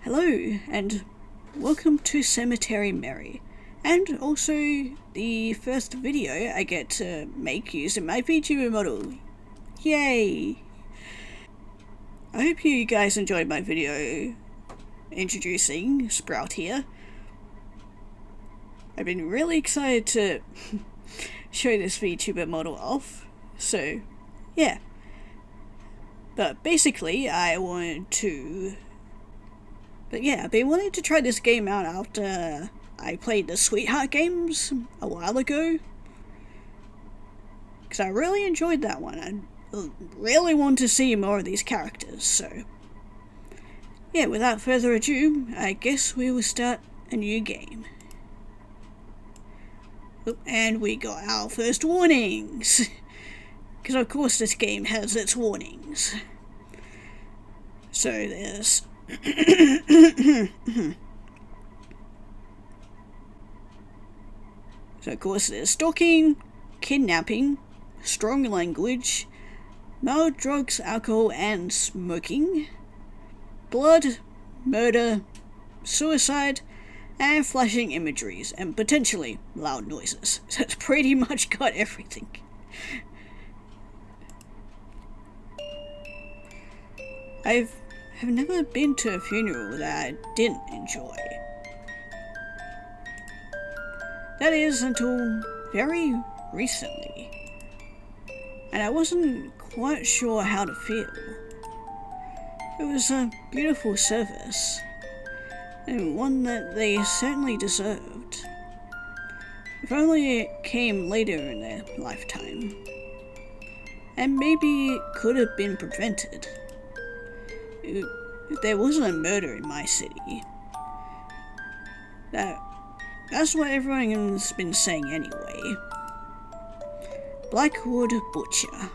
Hello, and welcome to Cemetery Mary, and also the first video I get to make using my VTuber model. Yay! I hope you guys enjoyed my video introducing Sprout here. I've been really excited to show this VTuber model off, so yeah. But basically, I've been wanting to try this game out after I played the Sweetheart games a while ago. Because I really enjoyed that one. I really want to see more of these characters, so... yeah, without further ado, I guess we will start a new game. And we got our first warnings! Because of course this game has its warnings. So there's... So of course there's stalking, kidnapping, strong language, mild drugs, alcohol and smoking, blood, murder, suicide, and flashing imageries, and potentially loud noises. So it's pretty much got everything. I've never been to a funeral that I didn't enjoy. That is until very recently. And I wasn't quite sure how to feel. It was a beautiful service, and one that they certainly deserved. If only it came later in their lifetime. And maybe it could have been prevented. If there wasn't a murder in my city. That's what everyone's been saying anyway. Blackwood Butcher.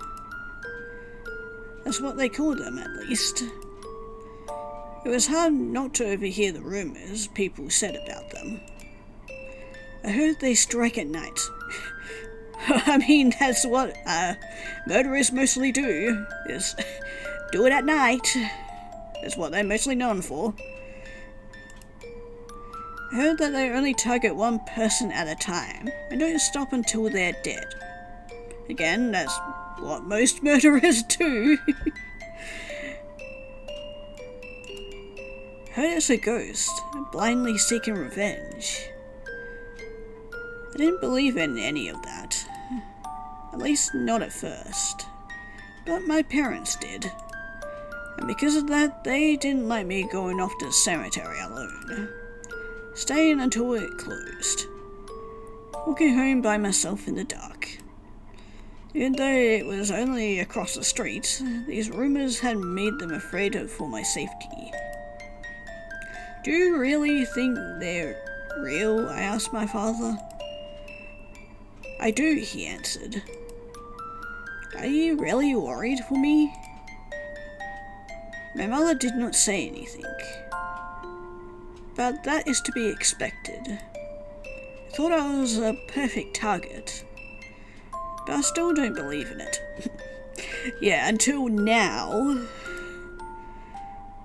That's what they called them, at least. It was hard not to overhear the rumors people said about them. I heard they strike at night. I mean, that's what murderers mostly do, is do it at night. That's what they're mostly known for. I heard that they only target one person at a time, and don't stop until they're dead. Again, that's what most murderers do. Heard it's a ghost, blindly seeking revenge. I didn't believe in any of that. At least not at first. But my parents did. And because of that, they didn't like me going off to the cemetery alone. Staying until it closed. Walking home by myself in the dark. Even though it was only across the street, these rumors had made them afraid for my safety. Do you really think they're real? I asked my father. I do, he answered. Are you really worried for me? My mother did not say anything. But that is to be expected. I thought I was a perfect target. But I still don't believe in it. Yeah, until now.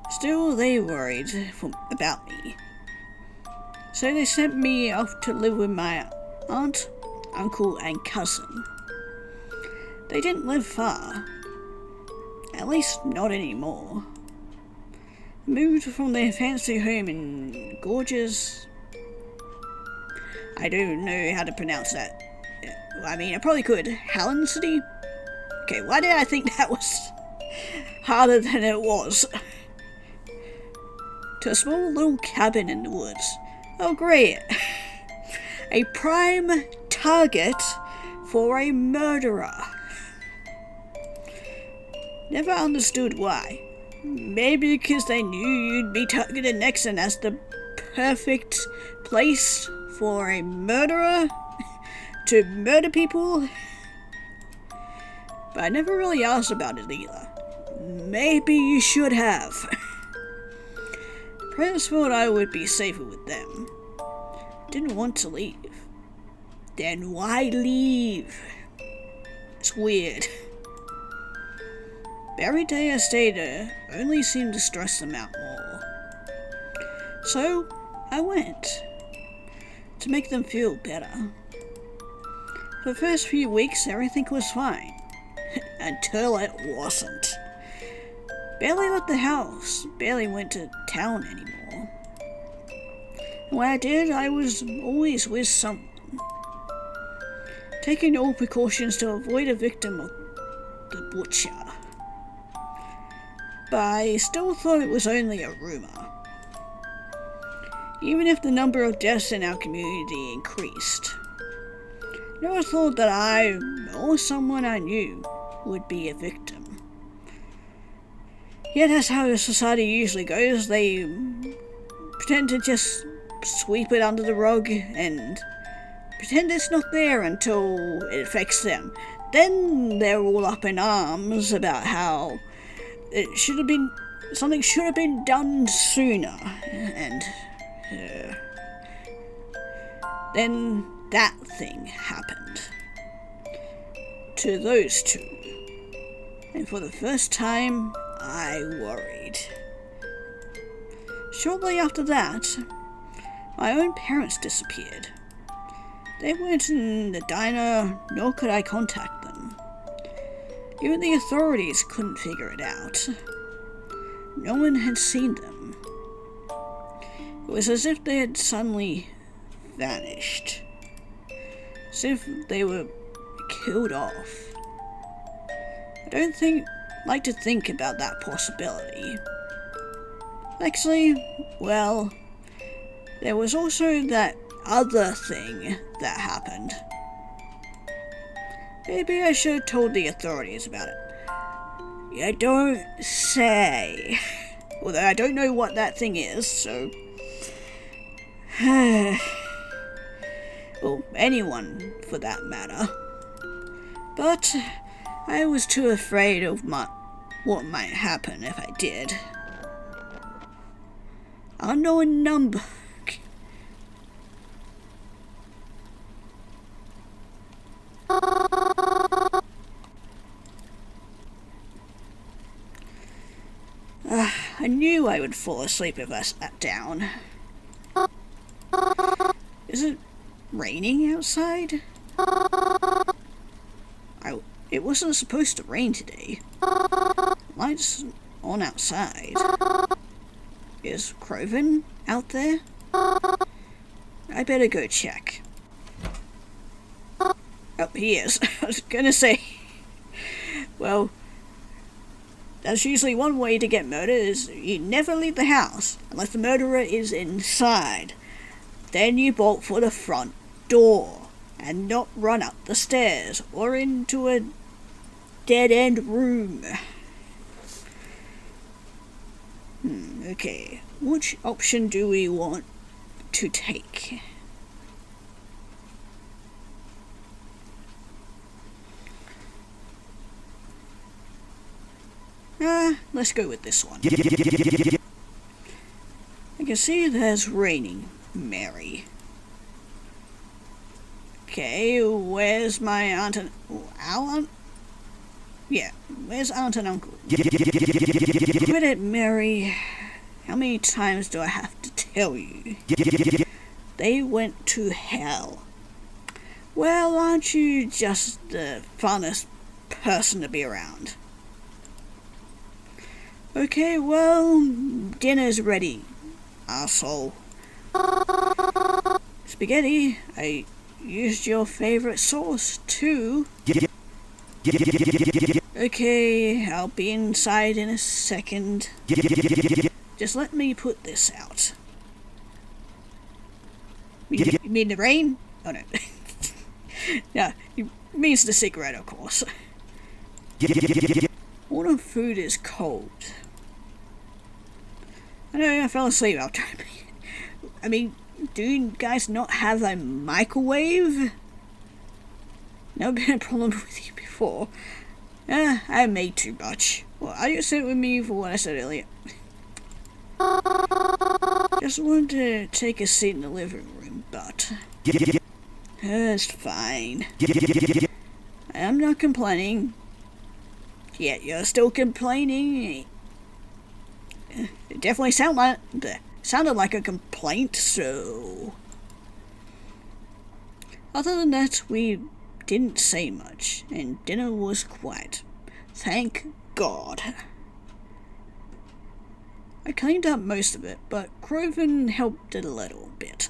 Still, they worried about me. So they sent me off to live with my aunt, uncle, and cousin. They didn't live far. At least not anymore. Moved from their fancy home in gorgeous... I don't know how to pronounce that. I mean, I probably could. Hallen City? Okay, why did I think that was harder than it was? To a small little cabin in the woods. Oh great. A prime target for a murderer. Never understood why. Maybe because they knew you'd be targeted next and that's the perfect place for a murderer to murder people. But I never really asked about it either. Maybe you should have. Parents thought I would be safer with them. Didn't want to leave. Then why leave? It's weird. Every day I stayed there only seemed to stress them out more. So I went to make them feel better. For the first few weeks, everything was fine. Until it wasn't. Barely left the house, barely went to town anymore. And when I did, I was always with someone. Taking all precautions to avoid a victim of the butcher. But I still thought it was only a rumor. Even if the number of deaths in our community increased. Never thought that I, or someone I knew, would be a victim. Yet that's how society usually goes. They pretend to just sweep it under the rug and pretend it's not there until it affects them. Then they're all up in arms about how something should have been done sooner. And then that thing happened to those two, and for the first time I worried. Shortly after that, my own parents disappeared. They weren't in the diner, nor could I contact them. Even the authorities couldn't figure it out. No one had seen them. It was as if they had suddenly vanished. As if they were killed off. I don't like to think about that possibility. Actually, well, there was also that other thing that happened. Maybe I should have told the authorities about it. You don't say. Although I don't know what that thing is, so... Well, anyone, for that matter. But I was too afraid of what might happen if I did. Unknown number. I knew I would fall asleep if I sat down. Is it raining outside? It wasn't supposed to rain today. Lights on outside. Is Croven out there? I better go check. Oh, he is. I was gonna say, well, that's usually one way to get murdered, is you never leave the house unless the murderer is inside. Then you bolt for the front door and not run up the stairs or into a dead-end room. Okay, which option do we want to take? Let's go with this one. I can see there's raining, Mary. Okay, where's my aunt and... our aunt? Yeah, where's aunt and uncle? Quit it, Mary. How many times do I have to tell you? They went to hell. Well, aren't you just the funnest person to be around? Okay, well, dinner's ready, arsehole. Spaghetti, I used your favorite sauce, too. Okay, I'll be inside in a second. Just let me put this out. You mean the rain? Oh, no. No, he means the cigarette, of course. All the food is cold. I know I fell asleep after. I mean, do you guys not have a microwave? Never been a problem with you before. I made too much. Well, are you upset with me for what I said earlier? Just wanted to take a seat in the living room, but... it's fine. I'm not complaining. Yet you're still complaining. It definitely sounded like a complaint, so... Other than that, we didn't say much, and dinner was quiet. Thank God. I cleaned up most of it, but Groven helped a little bit.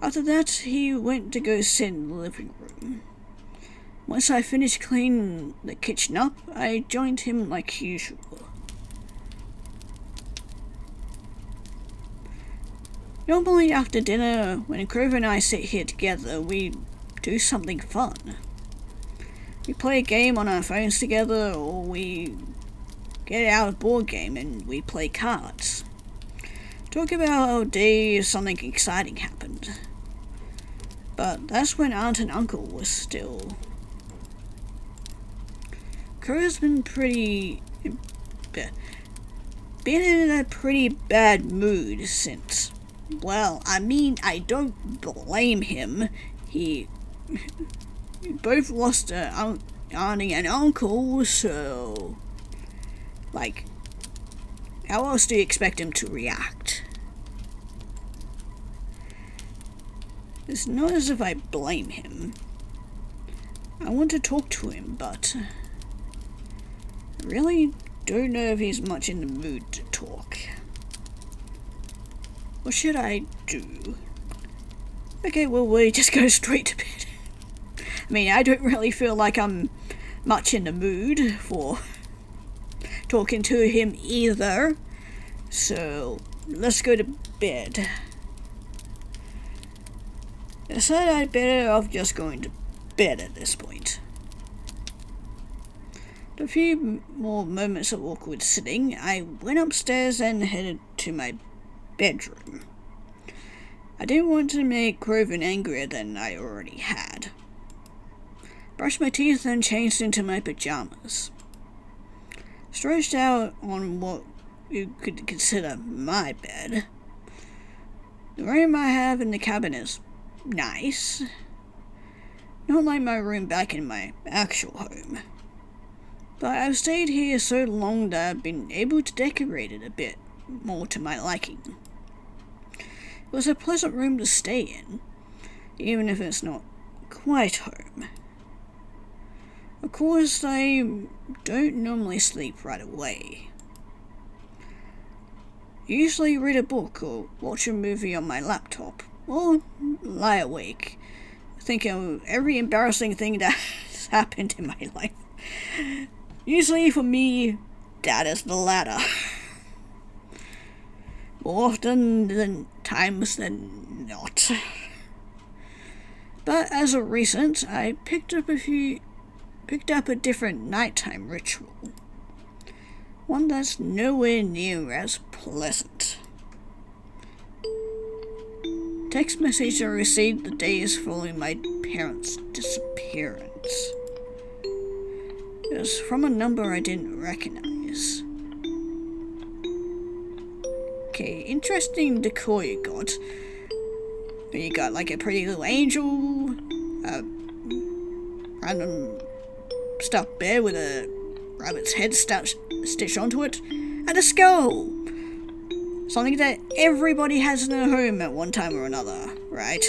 After that, he went to go sit in the living room. Once I finished cleaning the kitchen up, I joined him like usual. Normally after dinner, when Grover and I sit here together, we do something fun. We play a game on our phones together, or we get out a board game and we play cards. Talk about our day if something exciting happened. But that's when Aunt and Uncle was still... Crow's been in a pretty bad mood since... Well, I mean, I don't blame him. We both lost an auntie and uncle, so... Like, how else do you expect him to react? It's not as if I blame him. I want to talk to him, but... I really don't know if he's much in the mood to talk. What should I do? Okay, well, we just go straight to bed. I mean, I don't really feel like I'm much in the mood for talking to him either. So, let's go to bed. I decided I'd better off just going to bed at this point. After a few more moments of awkward sitting, I went upstairs and headed to my bedroom. I didn't want to make Groven angrier than I already had. Brushed my teeth and changed into my pajamas. Stretched out on what you could consider my bed. The room I have in the cabin is nice. Not like my room back in my actual home. But I've stayed here so long that I've been able to decorate it a bit more to my liking. It was a pleasant room to stay in, even if it's not quite home. Of course, I don't normally sleep right away. I usually read a book or watch a movie on my laptop, or lie awake, thinking of every embarrassing thing that has happened in my life. Usually for me, that is the latter. More often than times than not. But as of recent, I picked up a different nighttime ritual. One that's nowhere near as pleasant. Text message I received the days following my parents' disappearance. It was from a number I didn't recognize. Okay, interesting decor you got. You got like a pretty little angel, a random stuffed bear with a rabbit's head stitched onto it, and a skull. Something that everybody has in their home at one time or another, right?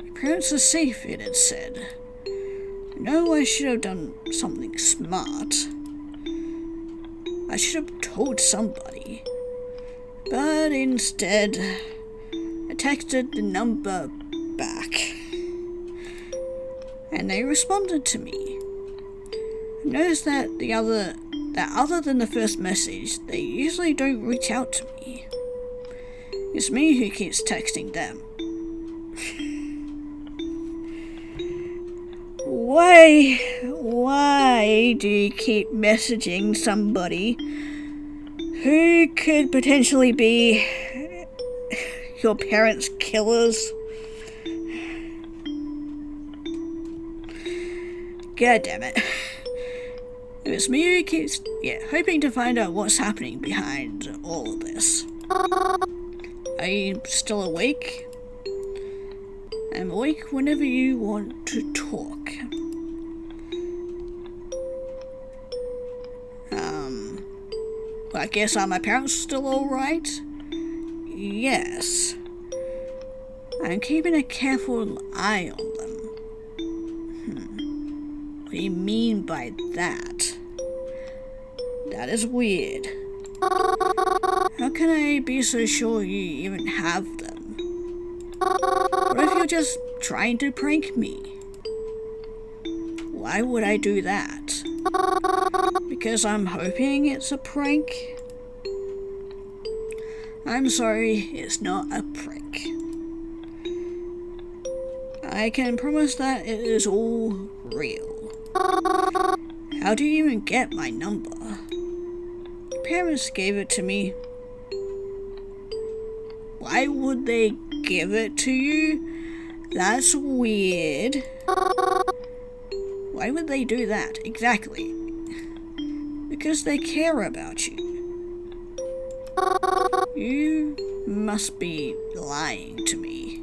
Your parents are safe, it had said. No, I should have done something smart. I should have told somebody. But instead, I texted the number back. And they responded to me. I noticed that other than the first message, they usually don't reach out to me. It's me who keeps texting them. Why do you keep messaging somebody who could potentially be your parents' killers? God damn it. It's me who keeps, hoping to find out what's happening behind all of this. Are you still awake? I'm awake whenever you want to talk. I guess are my parents still alright? Yes. I'm keeping a careful eye on them. What do you mean by that? That is weird. How can I be so sure you even have them? What if you're just trying to prank me? Why would I do that? Because I'm hoping it's a prank? I'm sorry, it's not a prank. I can promise that it is all real. How do you even get my number? Parents gave it to me. Why would they give it to you? That's weird. Why would they do that? Exactly. Because they care about you. You must be lying to me.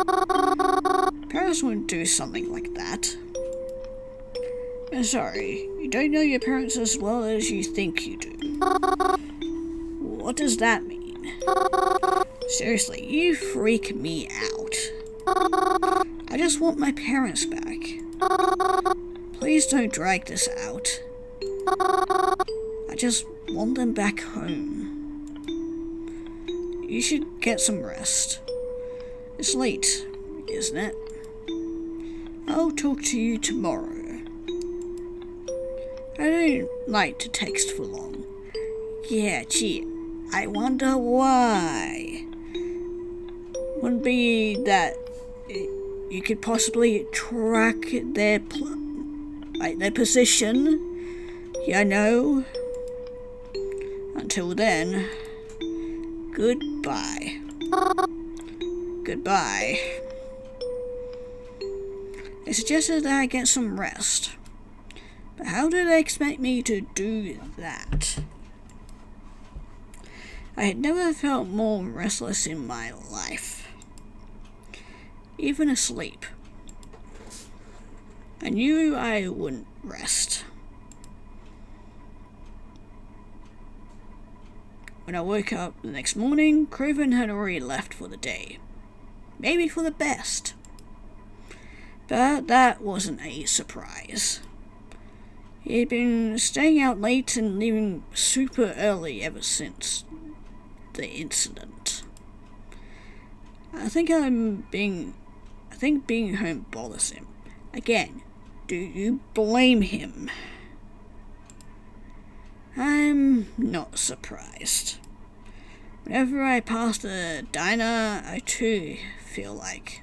Parents wouldn't do something like that. I'm sorry, you don't know your parents as well as you think you do. What does that mean? Seriously, you freak me out. I just want my parents back. Please don't drag this out. I just want them back home. You should get some rest. It's late, isn't it? I'll talk to you tomorrow. I don't like to text for long. Yeah, gee, I wonder why. Wouldn't be that you could possibly track their position. Yeah, no. Until then, goodbye. Goodbye. They suggested that I get some rest. But how did they expect me to do that? I had never felt more restless in my life. Even asleep. I knew I wouldn't rest. When I woke up the next morning, Craven had already left for the day. Maybe for the best. But that wasn't a surprise. He'd been staying out late and leaving super early ever since the incident. I think being home bothers him. Again, do you blame him? I'm not surprised. Whenever I pass the diner, I too feel like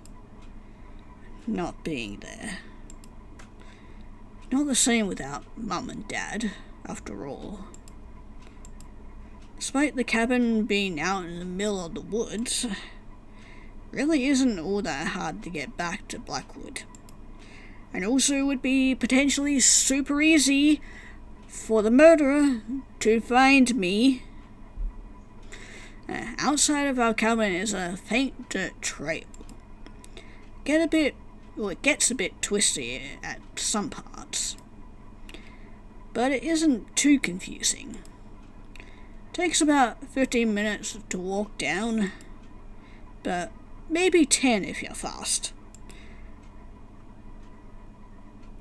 not being there. Not the same without Mum and Dad, after all. Despite the cabin being out in the middle of the woods, really isn't all that hard to get back to Blackwood. And also would be potentially super easy for the murderer to find me. Outside of our cabin is a faint dirt trail. It gets a bit twisty at some parts. But it isn't too confusing. Takes about 15 minutes to walk down, but maybe 10 if you're fast.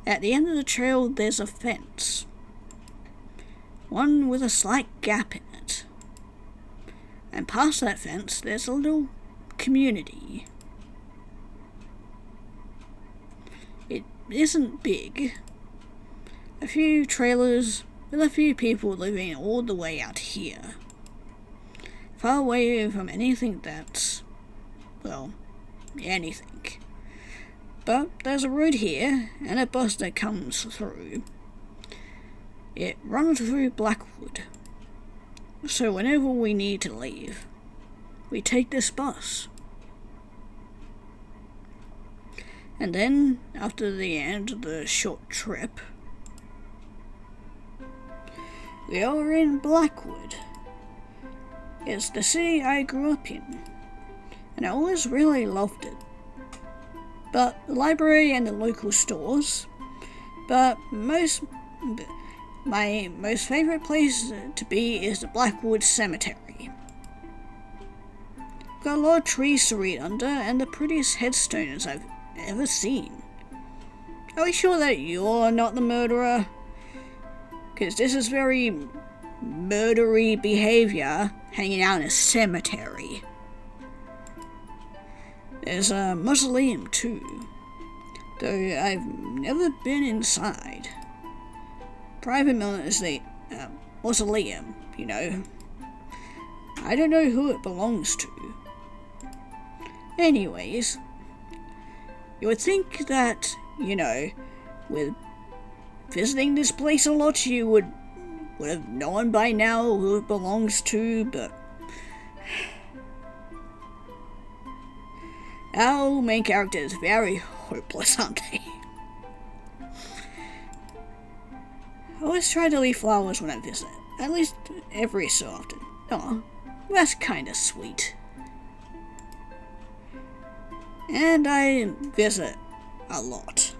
At the end of the trail there's a fence. One with a slight gap in it. And past that fence there's a little community. It isn't big. A few trailers with a few people living all the way out here. Far away from anything that's, well, anything. But there's a road here and a bus that comes through. It runs through Blackwood. So whenever we need to leave, we take this bus. And then, after the end of the short trip, we are in Blackwood. It's the city I grew up in, and I always really loved it. But the library and the local stores, but My most favourite place to be is the Blackwood Cemetery. Got a lot of trees to read under and the prettiest headstones I've ever seen. Are we sure that you're not the murderer? Because this is very murdery behaviour, hanging out in a cemetery. There's a mausoleum too, though I've never been inside. Private mausoleum, you know. I don't know who it belongs to. Anyways, you would think that, you know, with visiting this place a lot, you would have known by now who it belongs to, but our main character is very hopeless, aren't they? I always try to leave flowers when I visit, at least every so often. Oh, that's kinda sweet. And I visit a lot.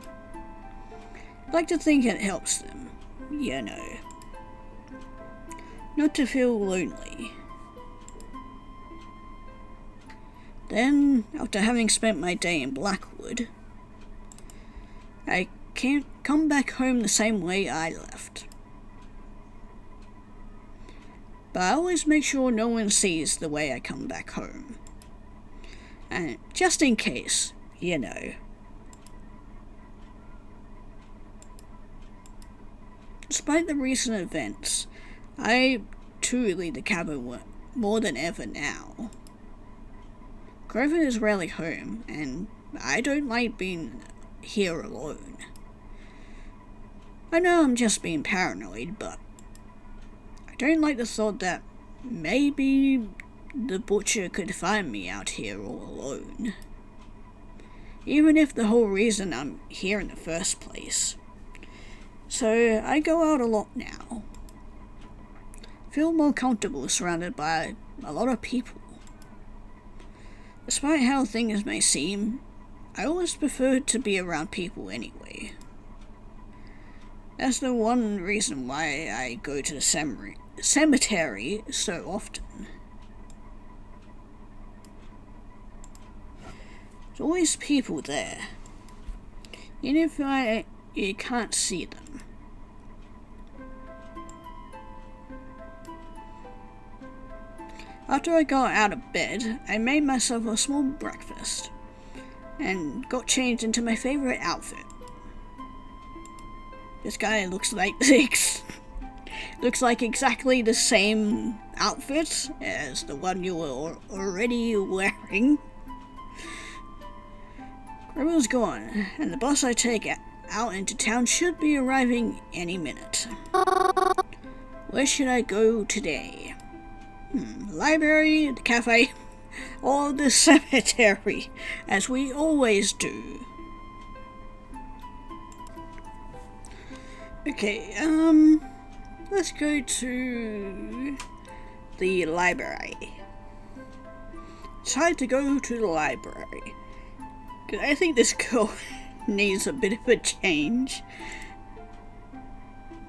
I like to think it helps them, you know. Not to feel lonely. Then, after having spent my day in Blackwood, I can't come back home the same way I left. But I always make sure no one sees the way I come back home. And just in case, you know. Despite the recent events, I too leave the cabin more than ever now. Grover is rarely home, and I don't like being here alone. I know I'm just being paranoid, but I don't like the thought that maybe the butcher could find me out here all alone. Even if the whole reason I'm here in the first place. So I go out a lot now. Feel more comfortable surrounded by a lot of people. Despite how things may seem, I always prefer to be around people anyway. That's the one reason why I go to the cemetery so often. There's always people there, even if you can't see them. After I got out of bed, I made myself a small breakfast and got changed into my favourite outfit. This guy looks like exactly the same outfit as the one you were already wearing. Everyone's gone, and the bus I take out into town should be arriving any minute. Where should I go today? Library, the cafe, or the cemetery, as we always do. Okay, let's go to the library. It's time to go to the library. Cause I think this girl needs a bit of a change.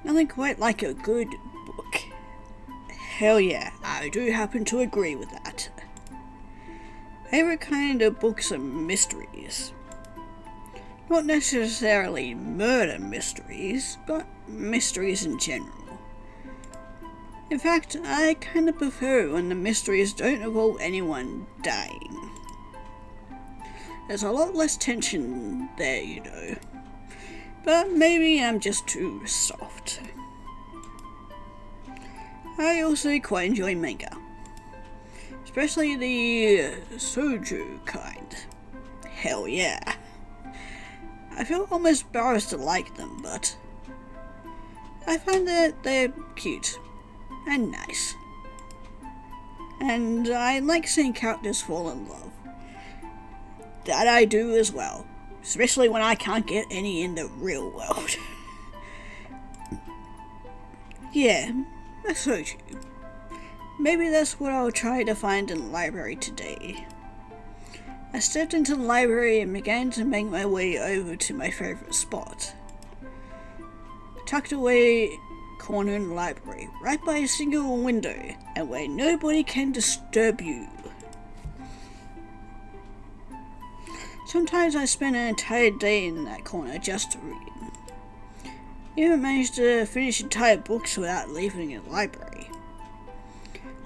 Nothing quite like a good book. Hell yeah, I do happen to agree with that. Favorite kind of books are mysteries. Not necessarily murder mysteries, but mysteries in general. In fact, I kinda prefer when the mysteries don't involve anyone dying. There's a lot less tension there, you know. But maybe I'm just too soft. I also quite enjoy manga. Especially the shoujo kind. Hell yeah. I feel almost embarrassed to like them, but I find that they're cute and nice. And I like seeing characters fall in love. That I do as well, especially when I can't get any in the real world. Yeah, a shoujo. Maybe that's what I'll try to find in the library today. I stepped into the library and began to make my way over to my favorite spot. Tucked away corner in the library, right by a single window, and where nobody can disturb you. Sometimes I spend an entire day in that corner just to read. Even managed to finish entire books without leaving the library.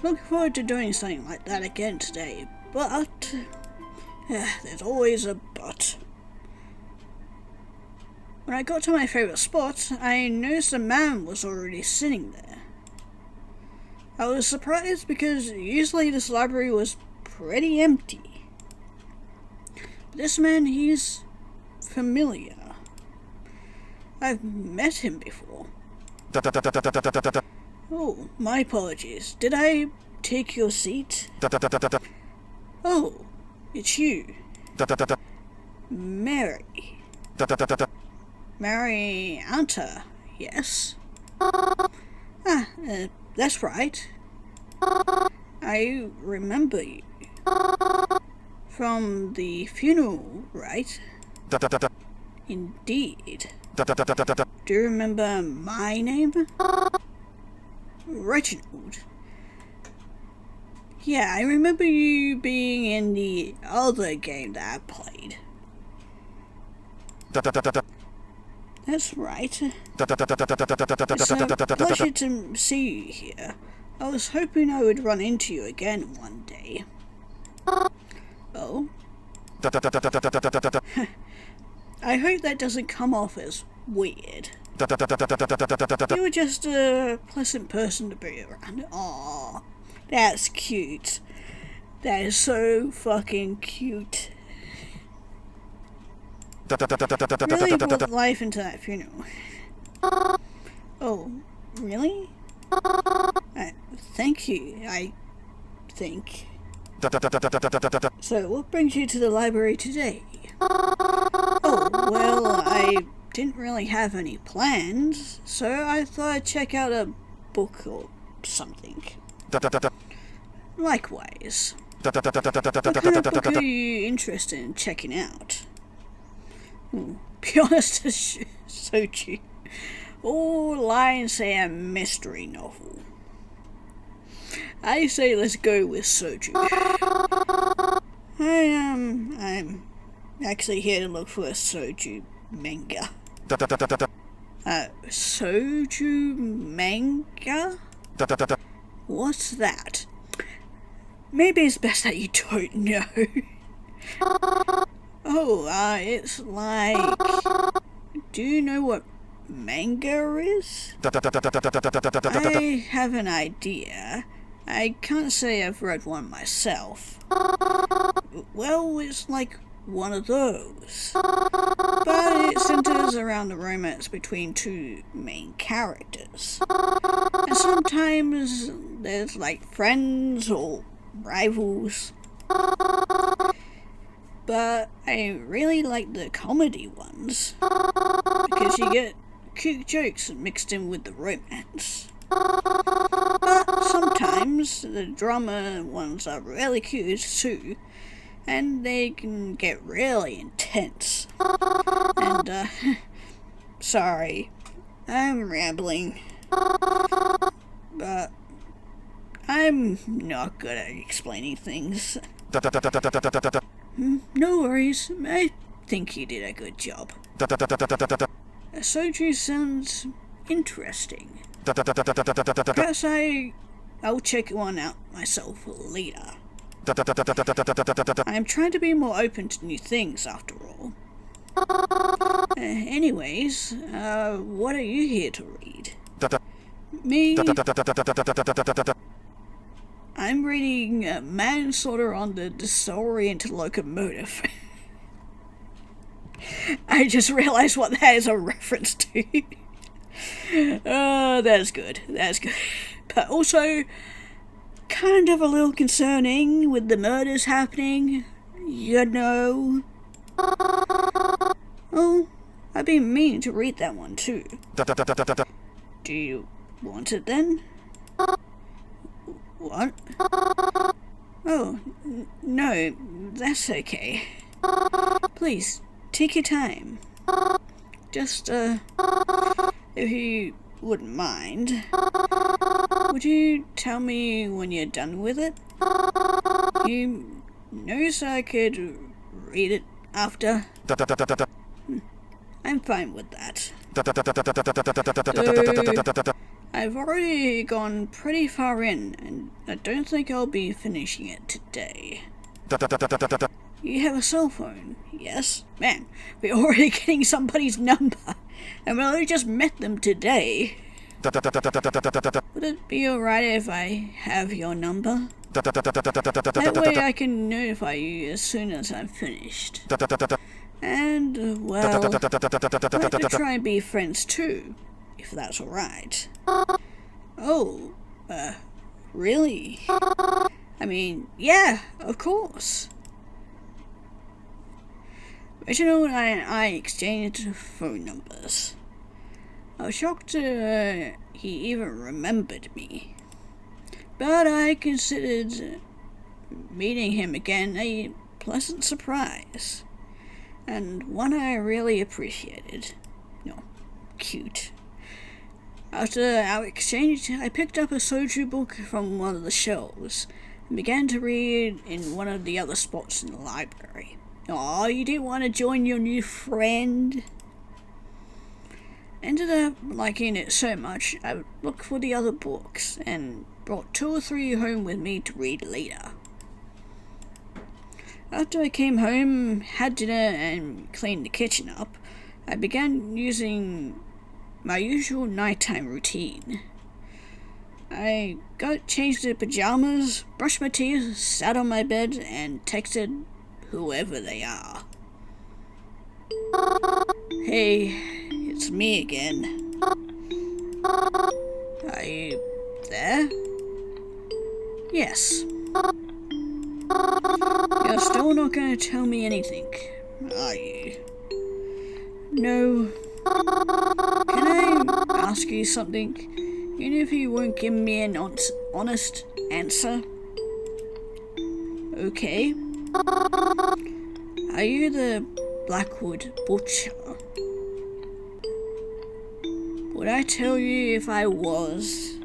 Looking forward to doing something like that again today, but there's always a but. When I got to my favourite spot, I noticed a man was already sitting there. I was surprised because usually this library was pretty empty. This man, he's familiar. I've met him before. Oh, my apologies. Did I take your seat? Oh, it's you. Mary. Mary Anta, yes? That's right. I remember you. From the funeral, right? Indeed. Do you remember my name? Reginald. Yeah, I remember you being in the other game that I played. That's right. It's a pleasure to see you here. I was hoping I would run into you again one day. Oh? I hope that doesn't come off as weird. You were just a pleasant person to be around. Aww, that's cute. That is so fucking cute. Really brought life into that funeral. Oh, really? Thank you, I think. So, what brings you to the library today? Oh, well, I didn't really have any plans, so I thought I'd check out a book or something. Likewise. What kind of book are you interested in checking out? Be honest, Soju. All lines say a mystery novel. I say let's go with Soju. I'm actually here to look for a Soju manga. Soju manga? What's that? Maybe it's best that you don't know. Oh, it's like... Do you know what manga is? I have an idea. I can't say I've read one myself. Well, it's like one of those. But it centers around the romance between two main characters. And sometimes there's like friends or rivals. But I really like the comedy ones, because you get cute jokes mixed in with the romance. But sometimes the drama ones are really cute too, and they can get really intense. And, sorry, I'm rambling, but I'm not good at explaining things. No worries, I think you did a good job. Soju sounds interesting. Perhaps I'll check one out myself later. I'm trying to be more open to new things after all. Anyways, what are you here to read? Me? I'm reading Manslaughter on the Disoriented Locomotive. I just realized what that is a reference to. That's good. That's good. But also, kind of a little concerning with the murders happening. You know. Oh, I've been meaning to read that one too. Do you want it then? What? Oh, no, that's okay. Please, take your time. Just, if you wouldn't mind, would you tell me when you're done with it? You know, so I could read it after? I'm fine with that. I've already gone pretty far in, and I don't think I'll be finishing it today. You have a cell phone, yes? Man, we're already getting somebody's number, and we only just met them today. Would it be alright if I have your number? That way I can notify you as soon as I'm finished. And, well, I'd like to try and be friends too, if that's alright. Oh, really? I mean, yeah, of course. Reginald and I exchanged phone numbers. I was shocked he even remembered me. But I considered meeting him again a pleasant surprise. And one I really appreciated. No, cute. After our exchange, I picked up a soju book from one of the shelves and began to read in one of the other spots in the library. Aw, you didn't want to join your new friend? Ended up liking it so much, I looked for the other books and brought 2 or 3 home with me to read later. After I came home, had dinner and cleaned the kitchen up, I began using my usual nighttime routine. I got changed to pajamas, brushed my teeth, sat on my bed, and texted whoever they are. Hey, it's me again. Are you there? Yes. You're still not going to tell me anything, are you? No. Can I ask you something, even if you won't give me an honest answer? Okay. Are you the Blackwood Butcher? Would I tell you if I was?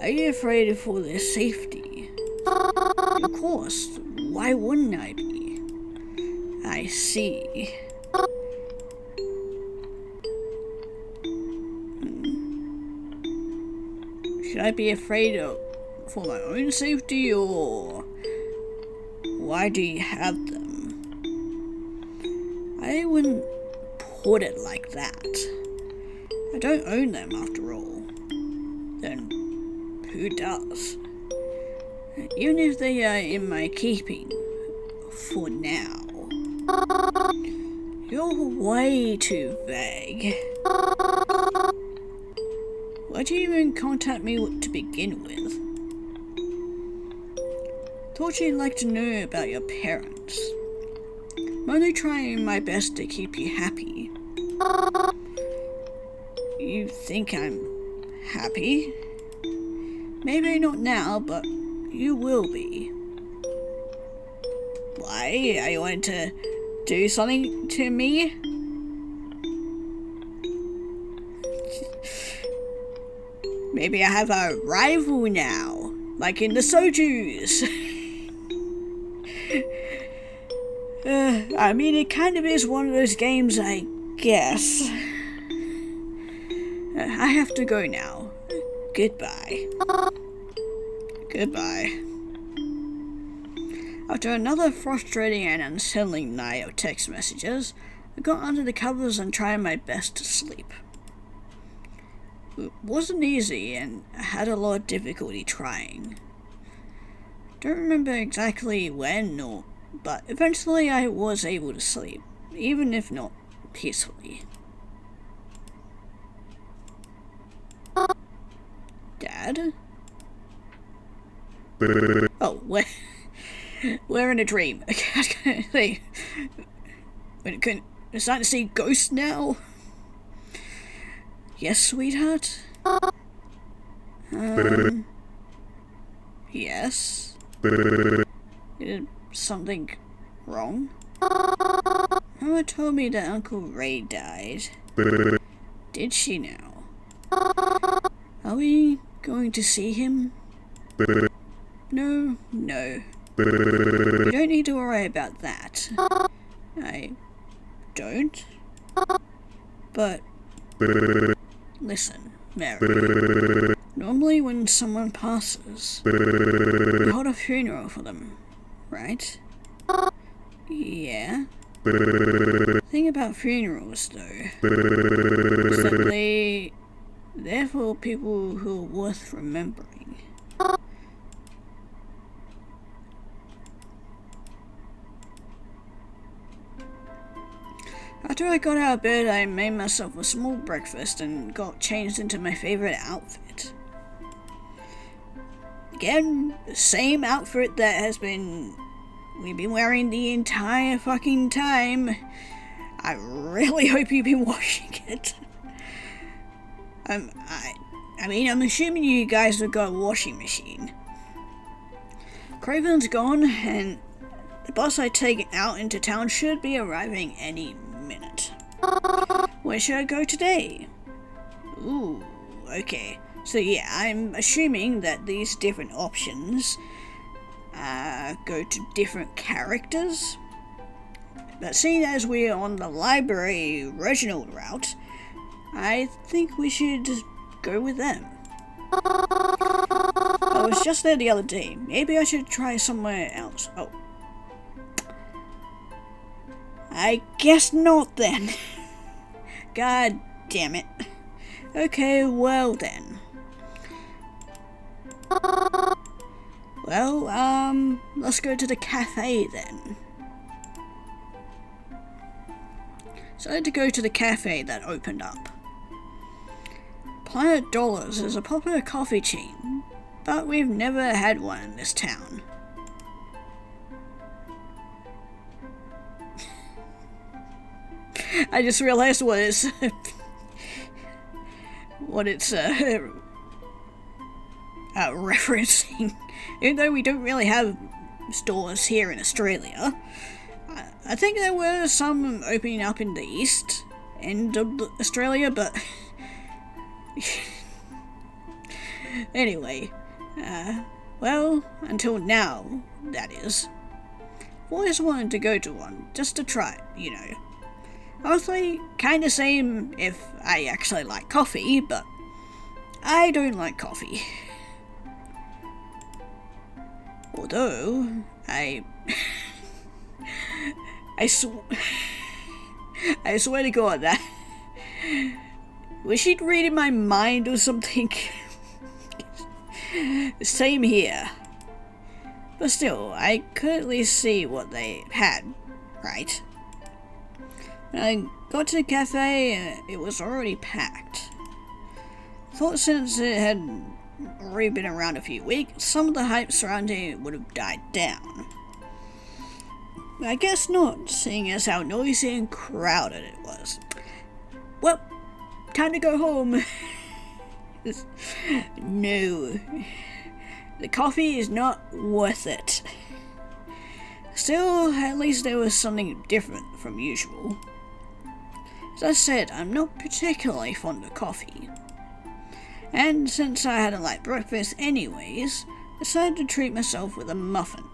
Are you afraid for their safety? Of course, why wouldn't I be? I see. Should I be afraid for my own safety, or why do you have them? I wouldn't put it like that. I don't own them after all. Then who does? Even if they are in my keeping, for now. You're way too vague. Why'd you even contact me to begin with? Thought you'd like to know about your parents. I'm only trying my best to keep you happy. You think I'm happy? Maybe not now, but you will be. Why? Are you wanting to do something to me? Maybe I have a rival now, like in the sojus. I mean, it kind of is one of those games, I guess. I have to go now. Goodbye. Goodbye. After another frustrating and unsettling night of text messages, I got under the covers and tried my best to sleep. It wasn't easy, and I had a lot of difficulty trying. Don't remember exactly when, but eventually I was able to sleep, even if not peacefully. Dad? Oh, we're in a dream. I was gonna say, we're starting to see ghosts now? Yes, sweetheart? Yes? Is something wrong? Mama told me that Uncle Ray died. Did Did she now? Are we going to see him? No. You don't need to worry about that. I don't. But listen, Mary. Normally when someone passes, you hold a funeral for them, right? Yeah. The thing about funerals, though, is that they're for people who are worth remembering. After I got out of bed, I made myself a small breakfast and got changed into my favorite outfit. Again, the same outfit that we've been wearing the entire fucking time. I really hope you've been washing it. I'm assuming you guys have got a washing machine. Craven's gone, and the bus I take out into town should be arriving any minute. Where should I go today? Ooh, okay. So yeah, I'm assuming that these different options go to different characters. But seeing as we're on the library Reginald route, I think we should go with them. I was just there the other day. Maybe I should try somewhere else. Oh. I guess not then. God damn it. Okay, well then. Well, let's go to the cafe then. So I had to go to the cafe that opened up. Planet Dollars is a popular coffee chain, but we've never had one in this town. I just realized what it's referencing. Even though we don't really have stores here in Australia, I think there were some opening up in the east end of Australia, but anyway, well, until now, that is. I've always wanted to go to one, just to try it, you know. Mostly kinda same if I actually like coffee, but I don't like coffee. Although, I swear to God that was she reading my mind or something? Same here. But still, I could at least see what they had, right? When I got to the cafe, it was already packed. Thought since it had already been around a few weeks, some of the hype surrounding it would have died down. I guess not, seeing as how noisy and crowded it was. Well, time to go home. No, the coffee is not worth it. Still, at least there was something different from usual. As I said, I'm not particularly fond of coffee. And since I hadn't liked breakfast anyways, I decided to treat myself with a muffin.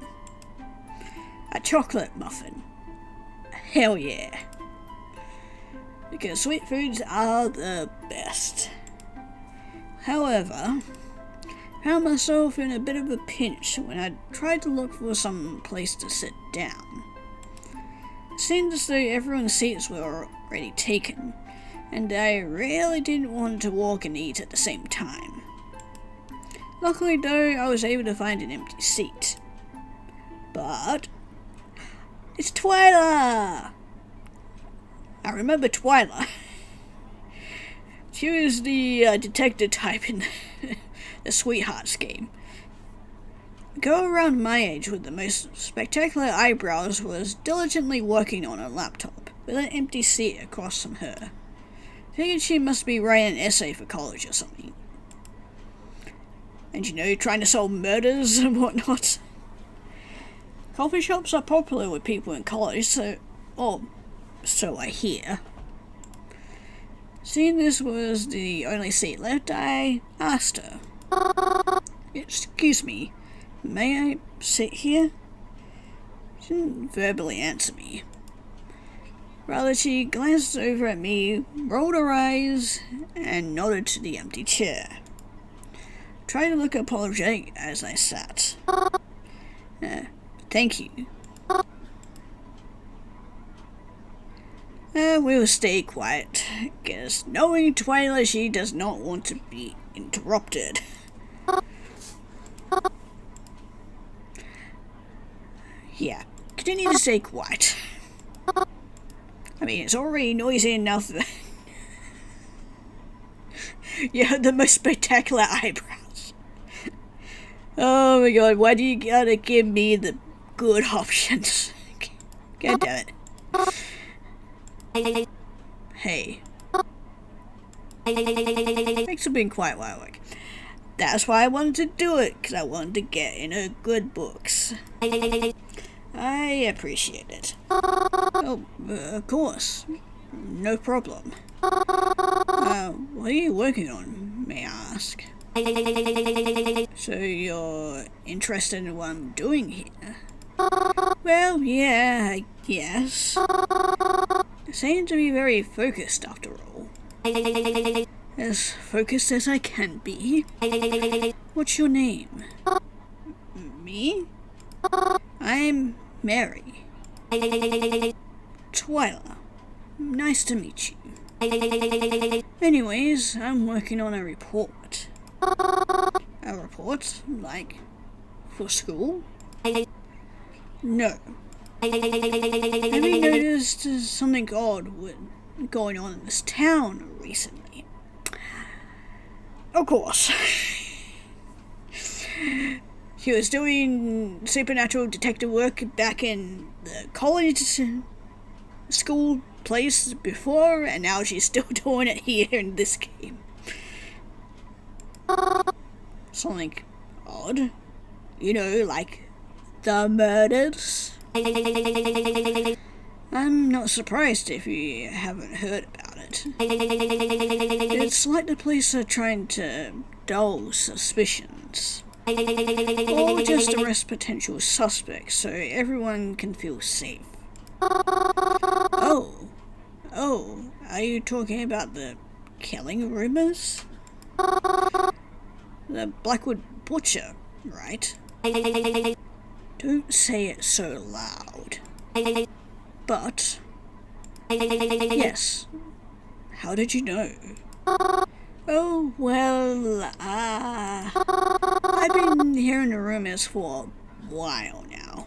A chocolate muffin. Hell yeah. Because sweet foods are the best. However, I found myself in a bit of a pinch when I tried to look for some place to sit down. It seemed as though everyone's seats were already taken, and I really didn't want to walk and eat at the same time. Luckily though, I was able to find an empty seat. But it's Twyla! I remember Twyla. She was the detective type in the Sweethearts game. A girl around my age with the most spectacular eyebrows was diligently working on a laptop with an empty seat across from her. Figured she must be writing an essay for college or something. And you know, trying to solve murders and whatnot. Coffee shops are popular with people in college, so I hear. Seeing this was the only seat left, I asked her, "Excuse me, may I sit here?" She didn't verbally answer me. Rather, she glanced over at me, rolled her eyes, and nodded to the empty chair. Tried to look apologetic as I sat. Thank you. We'll stay quiet, because knowing Twyla, she does not want to be interrupted. Yeah, continue to stay quiet. I mean, it's already noisy enough that you have the most spectacular eyebrows. Oh my god, why do you gotta give me the good options? God damn it. Hey. Thanks for being quiet while I work. That's why I wanted to do it, because I wanted to get in her good books. I appreciate it. Oh, of course. No problem. What are you working on, may I ask? So you're interested in what I'm doing here? Well, yeah, I guess. I seem to be very focused after all. As focused as I can be. What's your name? Me? I'm Mary. Twyla. Nice to meet you. Anyways, I'm working on a report. A report? Like, for school? No. Have you noticed something odd going on in this town recently? Of course. She was doing supernatural detective work back in the college school place before, and now she's still doing it here in this game. Something odd? You know, like the murders? I'm not surprised if you haven't heard about it. It's like the police are trying to dull suspicions. Or just arrest potential suspects so everyone can feel safe. Oh, are you talking about the killing rumors? The Blackwood Butcher, right? Don't say it so loud. But, yes. How did you know? Oh, well, I've been hearing the rumors for a while now.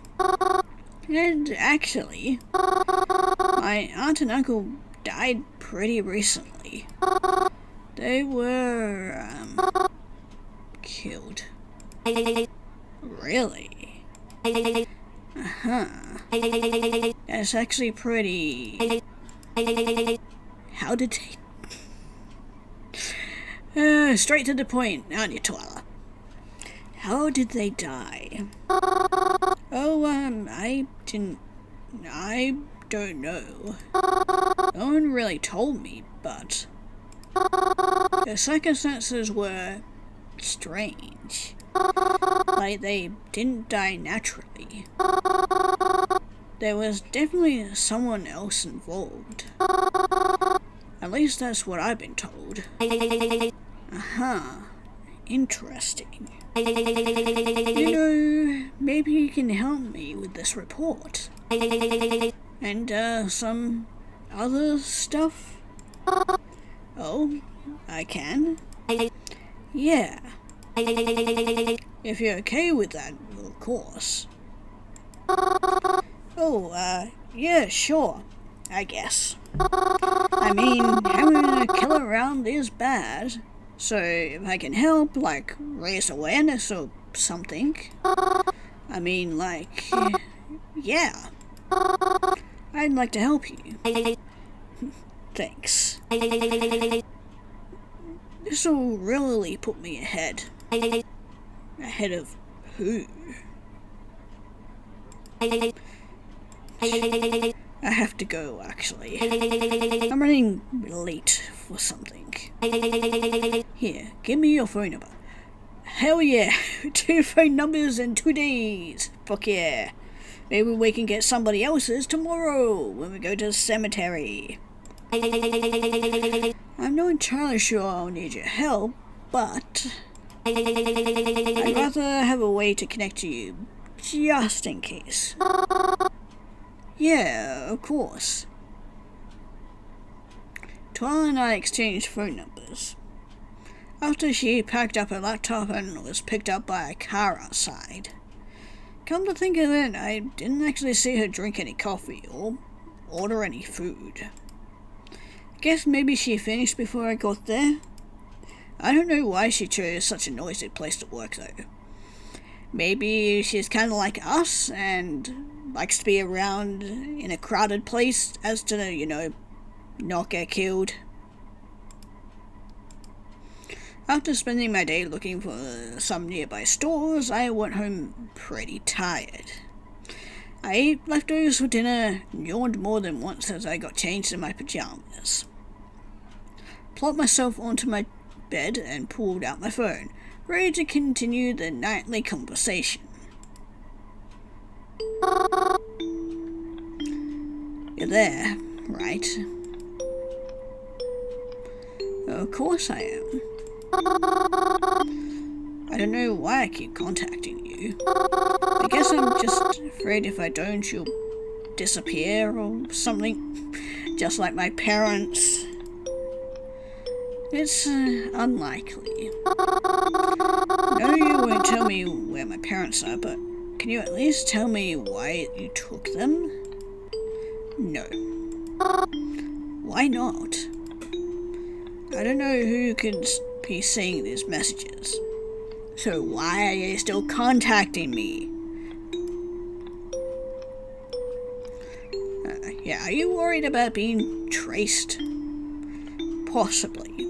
And actually, my aunt and uncle died pretty recently. They were, killed. Really? Uh-huh. That's actually pretty... How did they... straight to the point, aren't you, Twyla? How did they die? Oh, I don't know. No one really told me, but... the circumstances were strange. Like they didn't die naturally. There was definitely someone else involved. At least that's what I've been told. Uh-huh. Interesting. You know, maybe you can help me with this report. And, some other stuff? Oh, I can? Yeah. If you're okay with that, of course. Oh, yeah, sure. I guess. I mean, having a killer around is bad. So if I can help, like, raise awareness or something. I mean, like, yeah. I'd like to help you. Thanks. This'll really put me ahead. Ahead of who? I have to go, actually. I'm running late for something. Here, give me your phone number. Hell yeah, 2 phone numbers in 2 days. Fuck yeah. Maybe we can get somebody else's tomorrow when we go to the cemetery. I'm not entirely sure I'll need your help, but I'd rather have a way to connect to you, just in case. Yeah, of course. Twyla and I exchanged phone numbers. After she packed up her laptop and was picked up by a car outside. Come to think of it, I didn't actually see her drink any coffee or order any food. I guess maybe she finished before I got there. I don't know why she chose such a noisy place to work though. Maybe she's kind of like us and likes to be around in a crowded place as to, not get killed. After spending my day looking for some nearby stores, I went home pretty tired. I ate leftovers for dinner and yawned more than once as I got changed in my pajamas. Plopped myself onto my bed and pulled out my phone, ready to continue the nightly conversation. You're there, right? Of course I am. I don't know why I keep contacting you. I guess I'm just afraid if I don't, you'll disappear or something, just like my parents. It's unlikely. No, you won't tell me where my parents are, but can you at least tell me why you took them? No. Why not? I don't know who could be seeing these messages. So why are you still contacting me? Yeah, are you worried about being traced? Possibly.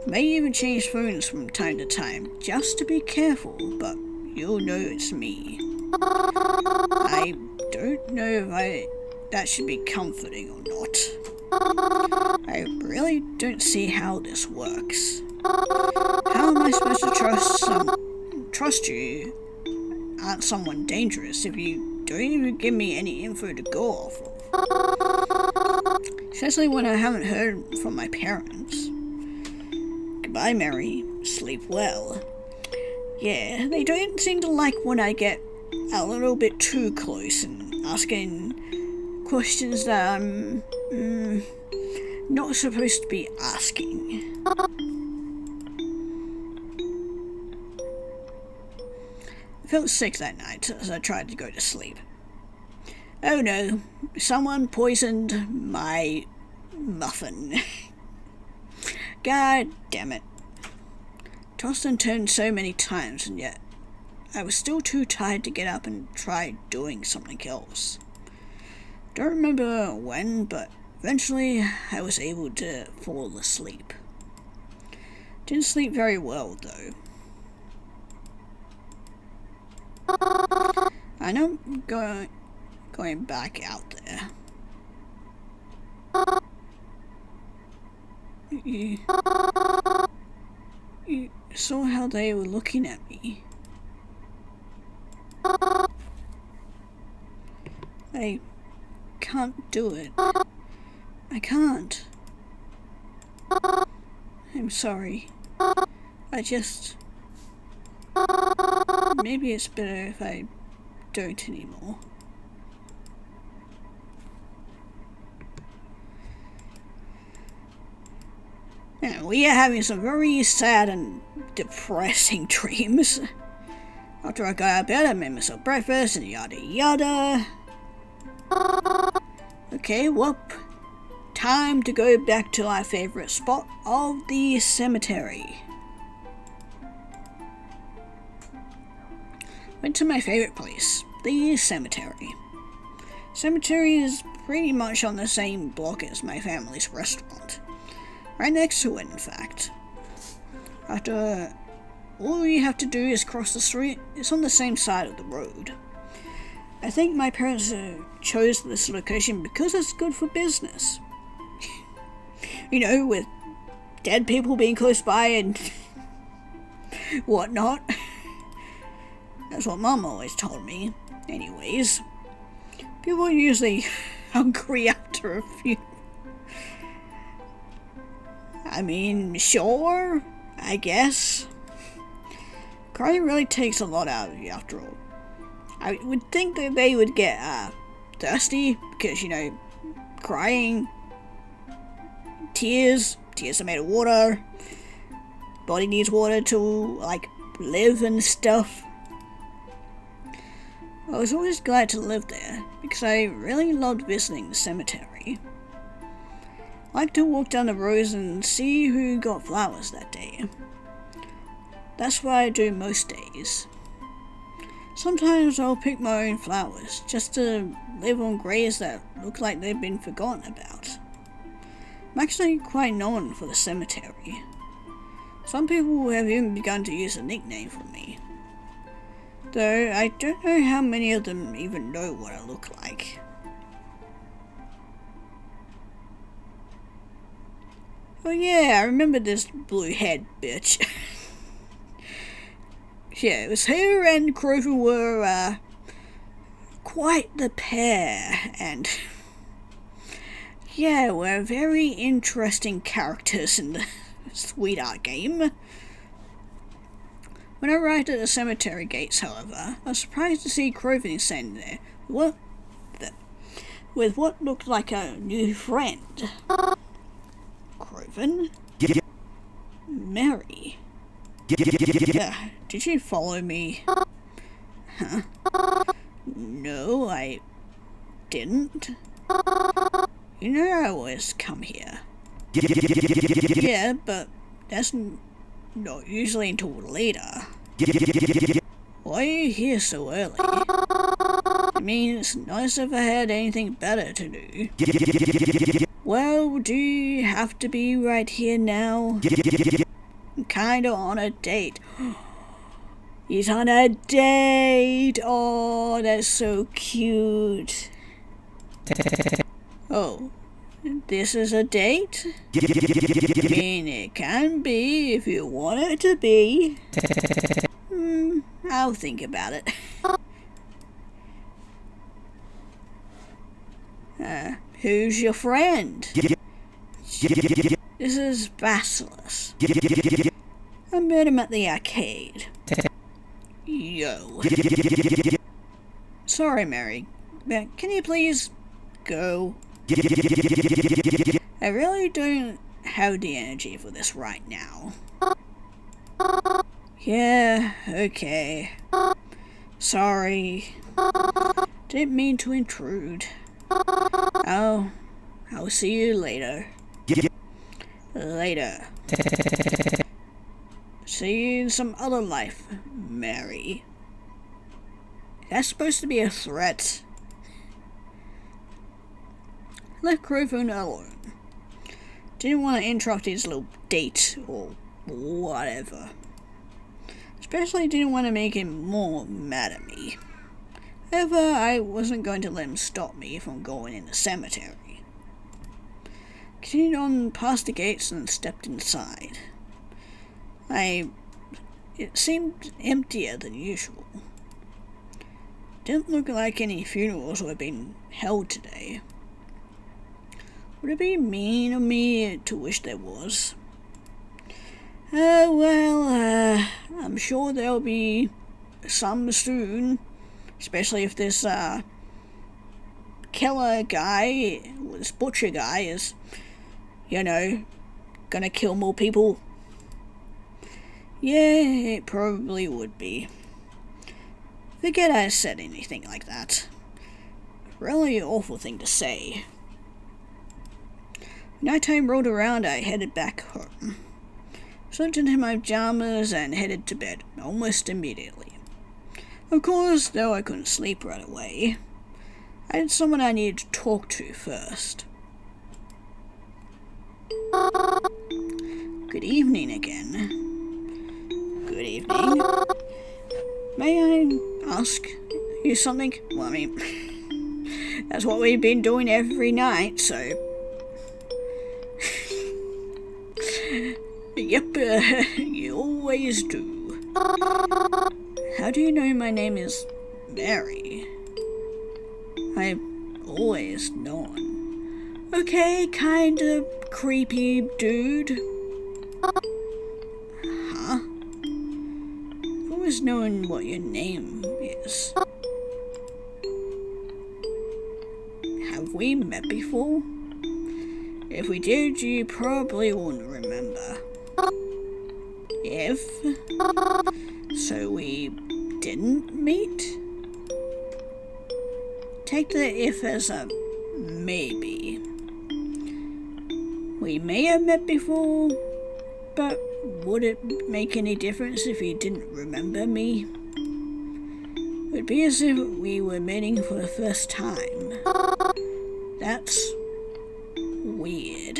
May even change phones from time to time, just to be careful, but you'll know it's me. I don't know if that should be comforting or not. I really don't see how this works. How am I supposed to trust you aren't someone dangerous if you don't even give me any info to go off of? Especially when I haven't heard from my parents. Goodbye, Mary. Sleep well. Yeah, they don't seem to like when I get a little bit too close and asking questions that I'm not supposed to be asking. I felt sick that night as I tried to go to sleep. Oh no, someone poisoned my muffin. God damn it. Tossed and turned so many times, and yet I was still too tired to get up and try doing something else. Don't remember when, but eventually I was able to fall asleep. Didn't sleep very well though. I know I'm going back out there. You saw how they were looking at me. I can't do it. I can't. I'm sorry. Maybe it's better if I don't anymore. Yeah, we are having some very sad and depressing dreams. After I got out of bed, I made myself breakfast and yada yada. Okay, well, time to go back to our favorite spot of the cemetery. Went to my favorite place, the cemetery. Cemetery is pretty much on the same block as my family's restaurant. Right next to it, in fact. After all you have to do is cross the street, it's on the same side of the road. I think my parents chose this location because it's good for business. You know, with dead people being close by and whatnot. That's what Mum always told me. Anyways, people are usually hungry after a funeral. I mean, sure, I guess. Crying really takes a lot out of you after all. I would think that they would get thirsty because, you know, crying, tears are made of water. Body needs water to, like, live and stuff. I was always glad to live there because I really loved visiting the cemetery. I like to walk down the rows and see who got flowers that day. That's what I do most days. Sometimes I'll pick my own flowers just to live on graves that look like they've been forgotten about. I'm actually quite known for the cemetery. Some people have even begun to use a nickname for me. Though I don't know how many of them even know what I look like. Oh yeah, I remember this blue-haired bitch. Yeah, it was her and Crover were quite the pair, and yeah, were very interesting characters in the Sweetheart game. When I arrived at the cemetery gates, however, I was surprised to see Croven standing there. With what looked like a new friend. Croven? Mary. Did you follow me? Huh? No, I didn't. You know I always come here. Yeah, but that's not usually until later. Why are you here so early? I mean, it's nice if I had anything better to do. Well, do you have to be right here now? I'm kinda on a date. He's on a date! Oh, that's so cute. Oh, this is a date? I mean, it can be if you want it to be. I'll think about it. Who's your friend? This is Basilis. I met him at the arcade. Yo. Sorry, Mary. Can you please go? I really don't have the energy for this right now. Yeah, okay. Sorry. Didn't mean to intrude. I'll see you later. Later. See you in some other life, Mary. That's supposed to be a threat. Left Croven alone. Didn't want to interrupt his little date or whatever. Especially didn't want to make him more mad at me. However, I wasn't going to let him stop me from going in the cemetery. Continued on past the gates and stepped inside. It seemed emptier than usual. Didn't look like any funerals were being held today. Would it be mean of me to wish there was? I'm sure there'll be some soon. Especially if this, killer guy, this butcher guy is, you know, gonna kill more people. Yeah, it probably would be. Forget I said anything like that. Really awful thing to say. Nighttime rolled around, I headed back home. Slipped into my pajamas and headed to bed almost immediately. Of course, though I couldn't sleep right away, I had someone I needed to talk to first. Good evening again. Good evening. May I ask you something? Well, I mean, that's what we've been doing every night, so... Yep, you always do. How do you know my name is Mary? I've always known. Okay, kinda creepy dude. Huh? I've always known what your name is. Have we met before? If we did, you probably won't remember. If? So we didn't meet? Take the if as a maybe. We may have met before, but would it make any difference if you didn't remember me? It would be as if we were meeting for the first time. That's weird.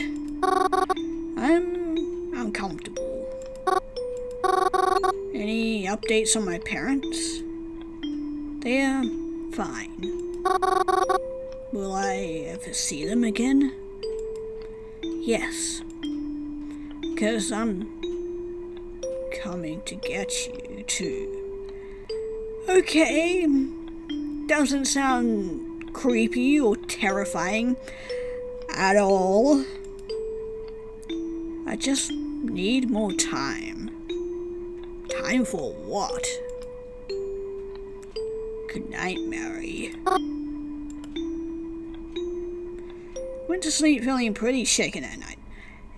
I'm uncomfortable. Any updates on my parents? They're fine. Will I ever see them again? Yes. Because I'm coming to get you too. Okay. Doesn't sound creepy or terrifying at all. I just need more time. Time for what? Good night, Mary. Went to sleep feeling pretty shaken that night.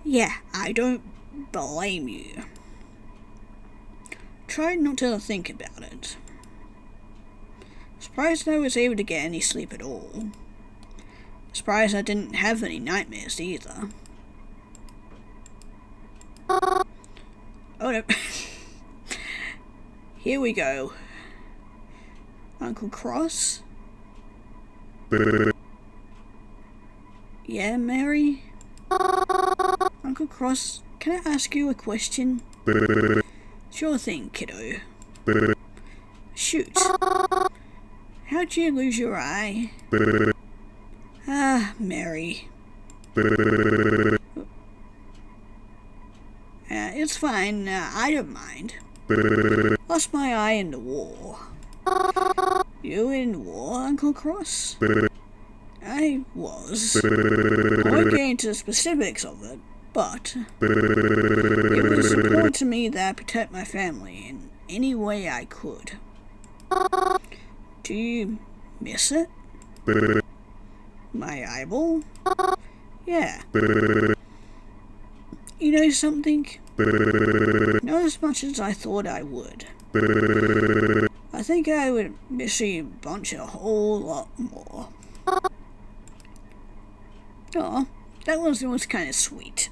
Yeah, I don't blame you. Tried not to think about it. Surprised I was able to get any sleep at all. Surprised I didn't have any nightmares either. Oh no. Here we go. Uncle Cross? Yeah, Mary? Uncle Cross, can I ask you a question? Sure thing, kiddo. Shoot. How'd you lose your eye? Ah, Mary. It's fine, I don't mind. Lost my eye in the war. You in war, Uncle Cross? I was. I won't get into the specifics of it, but it was important to me that I protect my family in any way I could. Do you miss it? My eyeball? Yeah. You know something? Not as much as I thought I would. I think I would miss you bunch a whole lot more. Oh, that was kind of sweet.